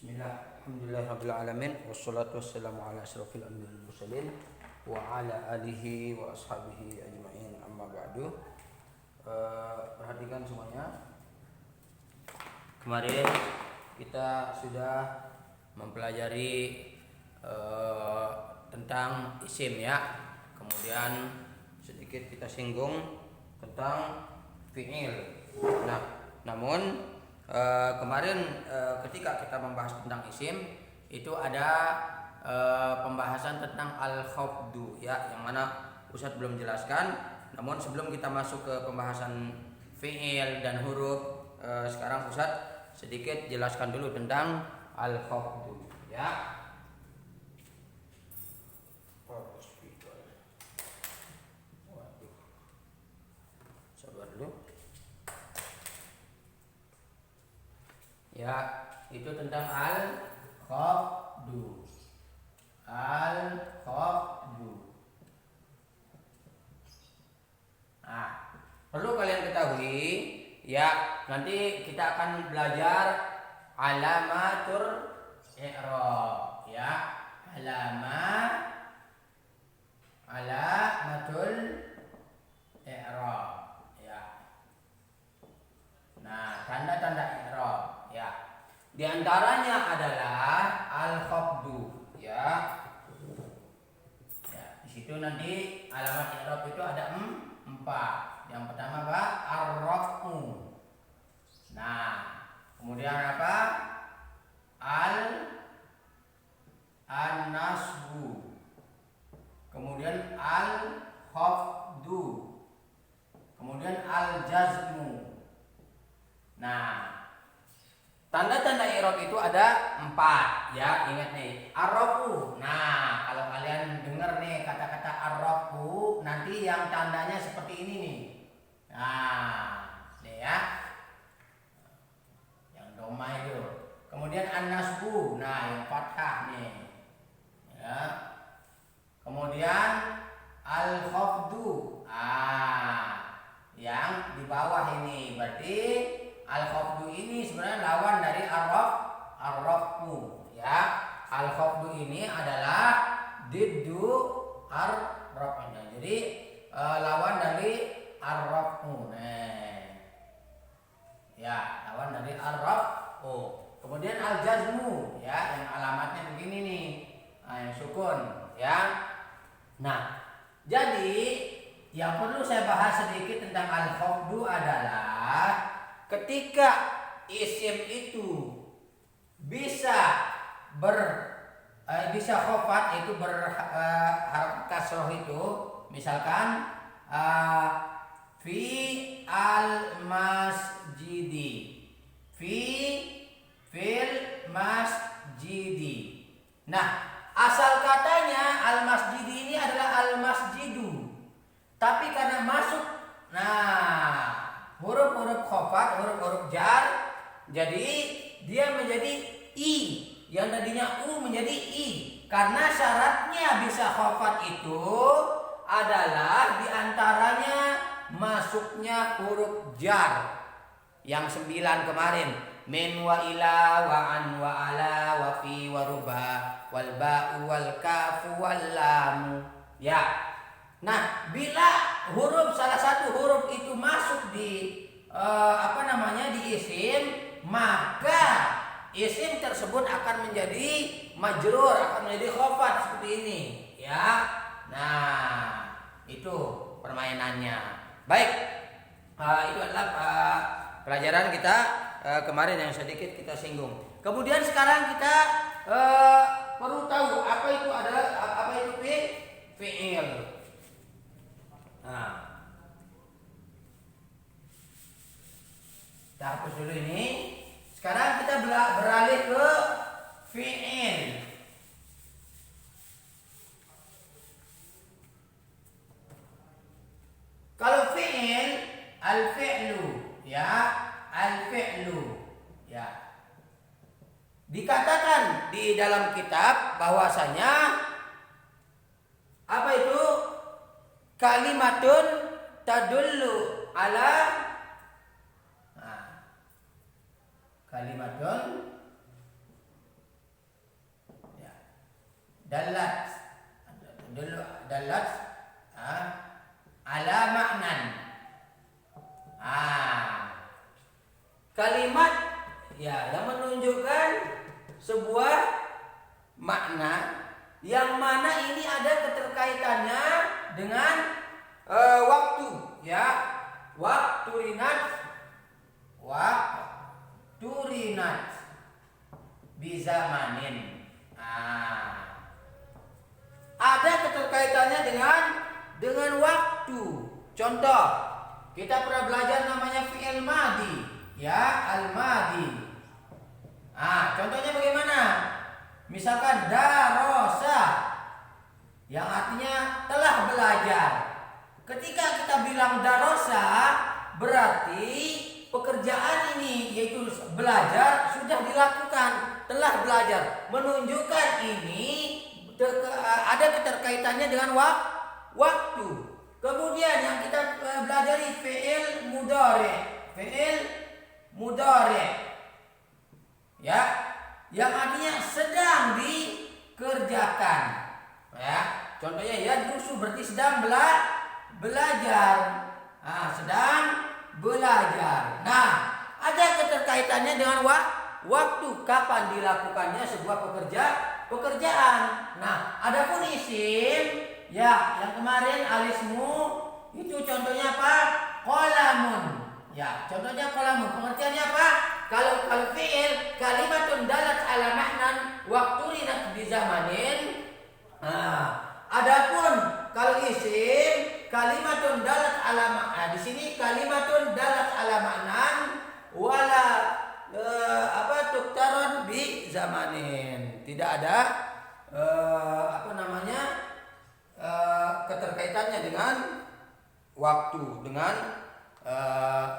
Bismillah, alhamdulillah rabbil alamin, wassalatu wassalamu ala asrofil anbiya wal mursalin wa ala alihi wa ashabihi ajma'in, amma ba'du. Perhatikan semuanya. Kemarin kita sudah mempelajari tentang isim ya. Kemudian sedikit kita singgung tentang fi'il. Nah, namun kemarin ketika kita membahas tentang isim itu ada pembahasan tentang al-khafdu ya, yang mana Ustadz belum jelaskan. Namun sebelum kita masuk ke pembahasan fi'il dan huruf, sekarang Ustadz sedikit jelaskan dulu tentang al-khafdu ya. Sabar dulu. Ya, itu tentang al-khafdu. Al-khafdu. Nah, perlu kalian ketahui ya, nanti kita akan belajar alamatur i'rab ya. Alamatul i'rab ya. Nah, tanda-tanda i'rab ya. Di antaranya adalah al-khafdu ya. Ya, di situ nanti alamat i'rab itu ada 4. Yang pertama apa? Ar-raf'u. Nah, kemudian apa? An-nasbu. Kemudian al-khafdu. Kemudian al-jazmu. Nah, tanda-tanda i'rab itu ada 4 ya, ingat nih. Ar-rafu. Nah, kalau kalian dengar nih kata-kata ar-rafu, nanti yang tandanya seperti ini nih. Nah, nih ya. Yang doma itu. Kemudian an-nasbu. Nah, yang fathah nih. Ya. Kemudian al-khafdu. Yang di bawah ini berarti al-khafdu ini sebenarnya lawan dari ar-raf'u ya. Al-khafdu ini adalah diddu ar-raf'nya. Jadi lawan dari ar-raf'u. Ya, lawan dari ar-raf'u. Kemudian al-jazmu ya, yang alamatnya begini nih. Nah, yang sukun ya. Nah, jadi yang perlu saya bahas sedikit tentang al-khafdu adalah ketika isim itu bisa bisa khafat, itu berharap kasroh itu, misalkan fi al-masjidi, fil masjidi. Nah, asal katanya al-masjidi ini adalah al-masjidu, tapi karena masuk huruf-huruf khafat, huruf-huruf jar, jadi dia menjadi i, yang tadinya u menjadi i. Karena syaratnya bisa khafat itu adalah diantaranya masuknya huruf jar yang 9 kemarin, min wa ila wa an wa ala wa fi wa ruba wal ba'u wal kafu wal lam ya. Nah, bila salah satu huruf itu masuk di di isim, maka isim tersebut akan menjadi majrur, akan menjadi khafat seperti ini ya. Nah, itu permainannya. Baik, itu adalah pelajaran kita kemarin yang sedikit kita singgung. Kemudian sekarang kita perlu tahu apa itu fi'il. Nah, kita hapus dulu ini. Sekarang kita beralih ke fi'il. Kalau fi'il, al-fi'lu ya, al-fi'lu ya. Dikatakan di dalam kitab bahwasanya apa itu? Kalimatun tadullu ala kalimatun dalat dalat ala maknan. Kalimat ya yang menunjukkan sebuah makna yang mana ini ada keterkaitannya dengan waktu, ya. Wakturinat bizamanin. Ada keterkaitannya dengan waktu. Contoh, kita pernah belajar namanya fi'il madi, ya, al-madi. Contohnya bagaimana? Misalkan darosa, yang artinya telah belajar. Ketika kita bilang darosa, berarti pekerjaan ini yaitu belajar sudah dilakukan, telah belajar, menunjukkan ini ada keterkaitannya dengan waktu. Kemudian yang kita pelajari fi'il mudhari, ya, yang artinya sedang dikerjakan, ya. Contohnya yadrusu berarti sedang belajar. Sedang belajar. Nah, ada keterkaitannya dengan waktu, kapan dilakukannya sebuah pekerjaan. Nah, adapun isim, ya, yang kemarin alismu itu contohnya apa? Qalamun. Ya, contohnya qalamun. Pengertiannya apa? Kalau fi'il kalimatun dalat ala mahnan waqturinat bi zamanin. Adapun kalau isim kalimatun dalat ala makna. Di sini kalimatun dalat ala maknan wala tuktaron bi zamanin. Tidak ada keterkaitannya dengan waktu, dengan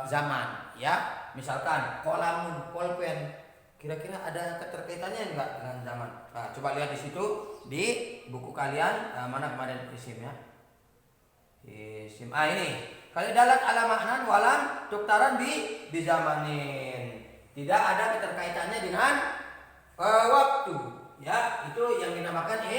zaman, ya. Misalkan kolamun, polpen, kira-kira ada keterkaitannya enggak dengan zaman? Coba lihat di situ di buku kalian, mana kemarin isim, ya. Isim ini. Kalau dalat ala maknan walam tuktaran bi zamanin. Tidak ada keterkaitannya dengan waktu, ya. Itu yang dinamakan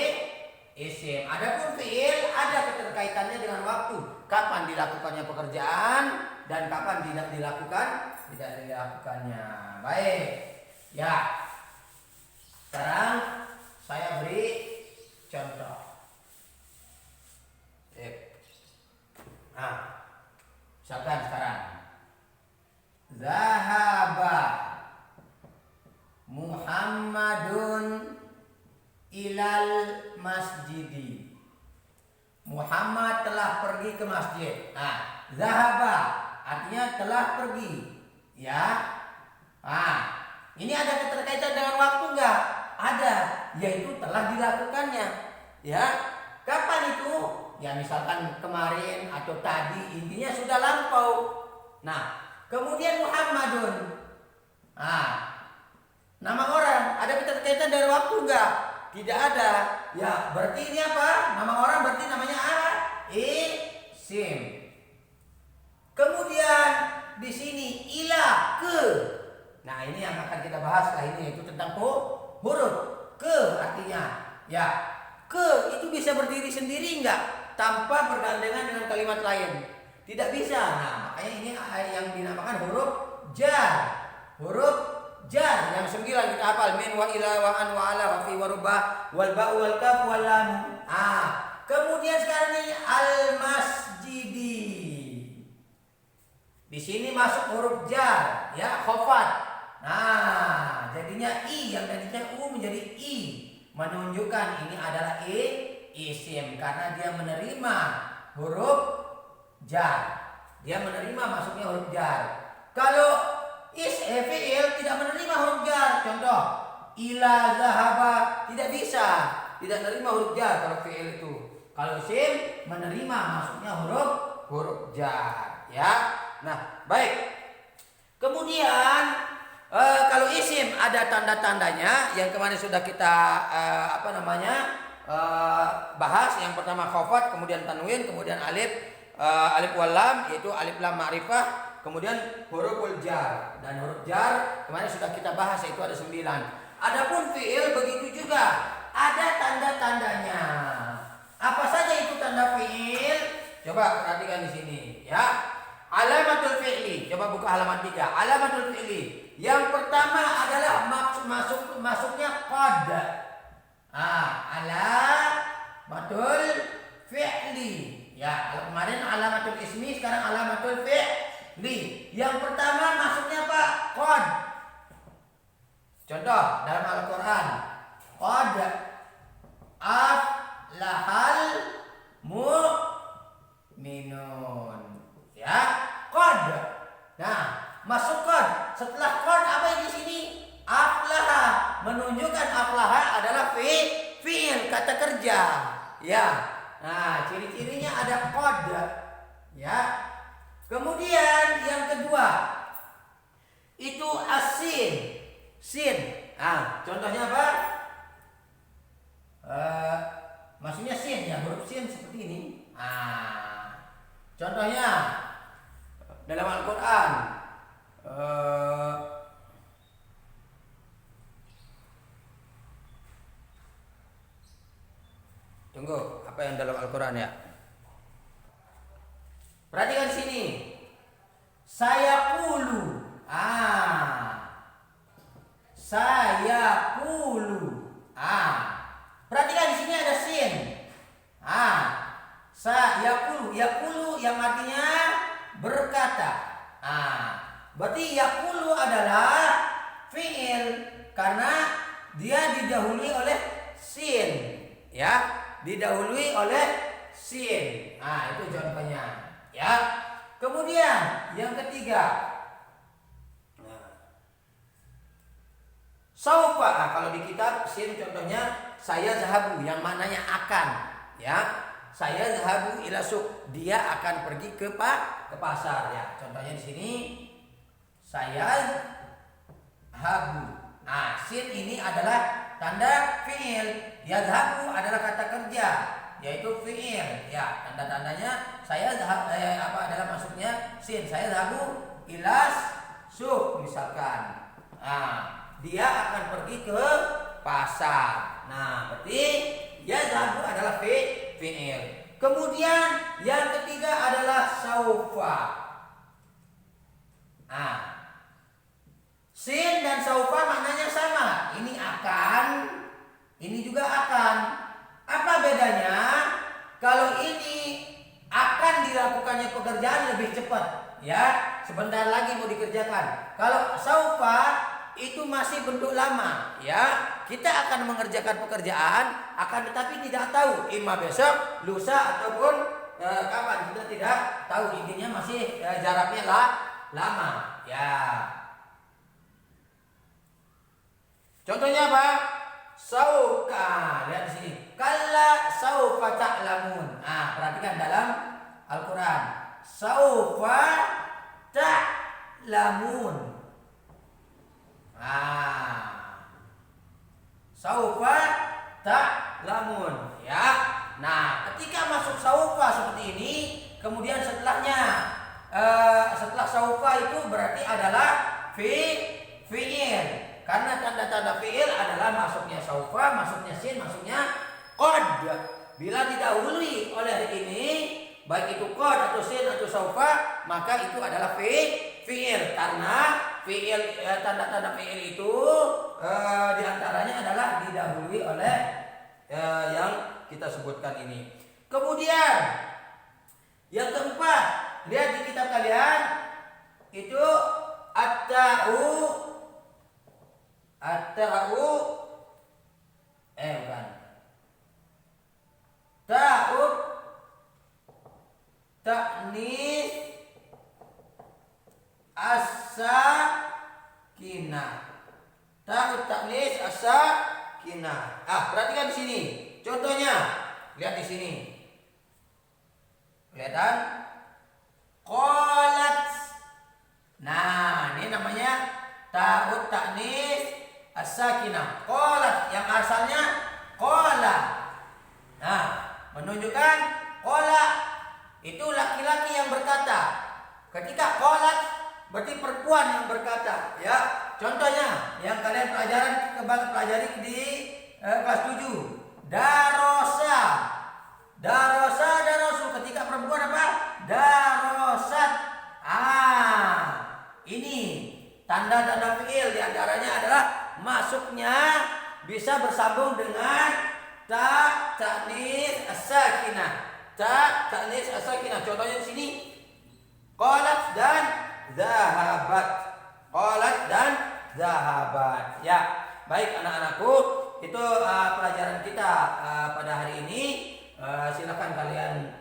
isim. Adapun fi'il ada keterkaitannya dengan waktu. Kapan dilakukannya pekerjaan dan kapan tidak dilakukannya. Baik. Ya. Sekarang saya beri contoh. Misalkan sekarang Zahaba Muhammadun ilal masjidi. Muhammad telah pergi ke masjid. Zahaba artinya telah pergi, ya. Ini ada keterkaitan dengan waktu enggak? Ada, yaitu telah dilakukannya, ya. Kapan itu? Ya misalkan kemarin atau tadi, intinya sudah lampau. Nah, kemudian Muhammadun. Nama orang ada keterkaitan dari waktu enggak? Tidak ada. Ya, berarti ini apa? Nama orang berarti namanya isim. Kemudian di sini ila ke. Nah, ini yang akan kita bahas lah ini, yaitu tentang huruf ke artinya. Ya, ke itu bisa berdiri sendiri enggak? Tanpa bergandengan dengan kalimat lain. Tidak bisa. Nah, makanya ini yang dinamakan huruf jar. Huruf jar yang 9 kita hafal, min wa ila wa an wa ala wa fi wa rubah wal ba wal kaf wal lam. Kemudian sekarang ini al masjidi. Di sini masuk huruf jar, ya, khafat. Nah, jadinya i yang tadinya u menjadi i, menunjukkan ini adalah isim karena dia menerima huruf jar. Dia menerima masuknya huruf jar. Kalau fi'il tidak menerima huruf jar. Contoh, ila zahaba tidak bisa, tidak menerima huruf jar kalau fi'il itu. Kalau isim menerima masuknya huruf jar, ya. Nah, baik. Kemudian kalau isim ada tanda-tandanya yang kemarin sudah kita bahas. Yang pertama khafat, kemudian tanwin, kemudian alif wal lam, yaitu alif lam ma'rifah. Kemudian huruful jar, dan huruf jar kemarin sudah kita bahas, yaitu ada 9. Adapun fi'il begitu juga. ada tanda-tandanya. Apa saja itu tanda fi'il? Coba perhatikan di sini ya. Alamatul fi'li. Coba buka halaman 3. Alamatul fi'li. Yang pertama adalah masuknya qad. Alamatul fi'li. Ya, kalau kemarin alamatul ismi, sekarang alamatul fi'li. Yang pertama masuknya apa? Qad. Contoh dalam Al-Qur'an. Qad aflahal mu'minun. Ya, qad. Nah, masuk qad. Setelah qad apa yang di sini? Aflaha. Menunjukkan aflaha adalah fi'il, kata kerja. Ya. Nah, ciri-cirinya ada qad. Ya. Kemudian yang kedua itu asin. Sin. Nah, contohnya apa? Maksudnya sin ya, huruf sin seperti ini. Contohnya dalam Al-Quran tunggu, apa yang dalam Al-Quran ya? Perhatikan sini. Saya qulu. Saya qulu. Perhatikan di sini ada sin. Yaqulu, yaqulu yang artinya berkata. Berarti yaqulu adalah fi'il karena dia didahului oleh sin, ya, didahului oleh sin. Itu contohnya, ya. Kemudian yang ketiga, saufa. Kalau di kitab sin contohnya saya zahabu yang maknanya akan, ya. Saya zahabu ila suq, dia akan pergi ke pasar, ya. Contohnya di sini saya zahabu. Sin ini adalah tanda fi'il. Yazhabu adalah kata kerja, yaitu fi'il. Ya, tanda-tandanya saya zahabu adalah masuknya sin. Saya zahabu ila suq misalkan. Dia akan pergi ke pasar. Berarti yazhabu adalah fi'il. Kemudian yang ketiga adalah saufa. Sin dan saufa maknanya sama. Ini akan, ini juga akan. Apa bedanya? Kalau ini akan dilakukannya pekerjaan lebih cepat, ya, sebentar lagi mau dikerjakan. Kalau saufa itu masih bentuk lama, ya. Kita akan mengerjakan pekerjaan, akan tetapi tidak tahu imma besok, lusa ataupun kapan, kita tidak tahu. Intinya masih jaraknya lama, ya. Contohnya apa? Sauka. Lihat di sini. Kalla saufa ta'lamun. Perhatikan dalam Al-Quran. Saufa ta'lamun. Saufa ta'lamun, ya. Nah, ketika masuk saufa seperti ini, kemudian setelahnya setelah saufa itu berarti adalah fi'il. Karena tanda-tanda fi'il adalah masuknya saufa, masuknya sin, masuknya qad. Bila didahului oleh ini, baik itu qad atau sin atau saufa, maka itu adalah fi'il. Karena fi'il, tanda-tanda fi'il itu diantaranya adalah didahului oleh yang kita sebutkan ini. Kemudian yang keempat, lihat di kitab kalian itu at-ta'u bukan. Ta'u ta'nis as-sakinah. Ta'u ta'nis as-sakinah. Perhatikan di sini. Contohnya, lihat di sini. Kelihatan? Qalat. Nah, ini namanya ta'u ta'nis as-sakinah. Qalat yang asalnya qala. Nah, menunjukkan qala itu laki-laki yang berkata. Ketika qalat berarti perempuan yang berkata, ya. Contohnya yang kalian pelajari di kelas 7. Darosa. Darosa, darosu. Ketika perempuan apa? Darosat. Ini tanda-tanda fiil diantaranya adalah masuknya bisa bersambung dengan ta ta'nis as-sakinah. Ta ta'nis as-sakinah. Contohnya di sini qalat dan zahabat. Qalat dan zahabat. Ya, baik anak-anakku, itu pelajaran kita pada hari ini. Silakan kalian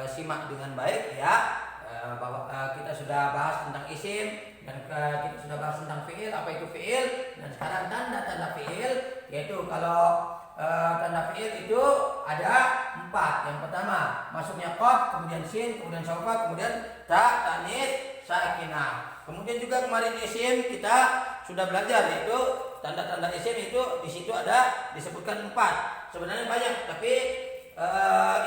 simak dengan baik ya. Bahwa kita sudah bahas tentang isim dan kita sudah bahas tentang fiil, apa itu fiil, dan sekarang tanda-tanda fiil, yaitu kalau tanda fiil itu ada 4. Yang pertama masuknya qaf, kemudian sin, kemudian sawfa, kemudian ta ta'nis sakinah. Kemudian juga kemarin isim kita sudah belajar, yaitu tanda-tanda isim itu di situ ada disebutkan 4. Sebenarnya banyak, tapi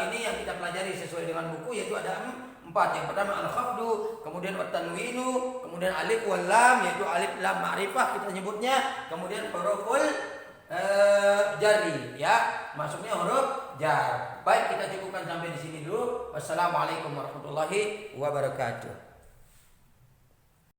ini yang kita pelajari sesuai dengan buku, yaitu ada 4. Yang pertama al-khafdu, kemudian at-tanwinu, kemudian alif wal lam, yaitu alif lam ma'rifah kita nyebutnya, kemudian huruful jari ya, masuknya huruf jar. Baik, kita cukupkan sampai di sini dulu. Wassalamualaikum warahmatullahi wabarakatuh.